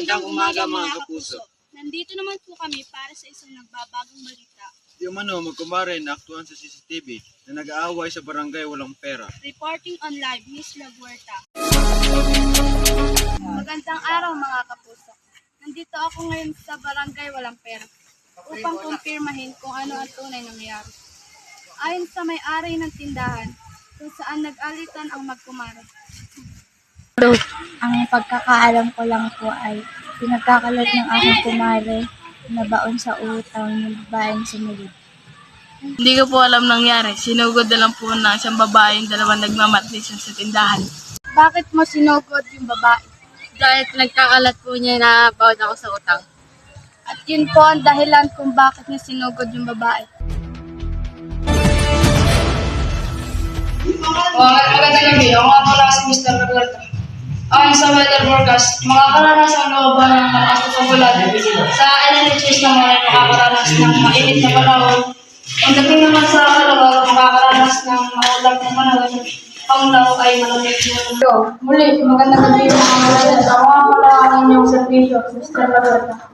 Magandang umaga mga kapuso. Nandito naman po kami para sa isang nagbabagong balita. Di umano magkumare na aktuhan sa CCTV na nag-aaway sa barangay walang pera. Reporting on live, Miss Laguerta. Magandang araw mga kapuso. Nandito ako ngayon sa barangay walang pera upang kumpirmahin kung ano ang tunay nangyayari. Ayon sa may-ari ng tindahan kung saan nag-alitan ang magkumare. Ang pagkakaalam ko lang po ay pinagkakalat ng aking kumare na baon sa utang ng babaeng sumulid. Hindi ko po alam nangyari. Sinugod na lang po ng isang babae yung dalawang nagmamatlisan sa tindahan. Bakit mo sinugod yung babae? Dahil nagkakalat po niya na baon ako sa utang. At yun po ang dahilan kung bakit niya sinugod yung babae. Magandang gabi. Ako nga pala si Mr. Roberto. Ayon sa weather forecast, makakaranas ang looban ng malakas na pagulan. Sa LNHS naman ay makakaranas ng mainit na panahon. Pagdating naman sa kalawag, makakaranas ng maulap na panahon. Panglaw ay malamig na. Muli, magandang gabi mga kapatid. Ako nga pala ang inyong servisyo, Mr. Roberto.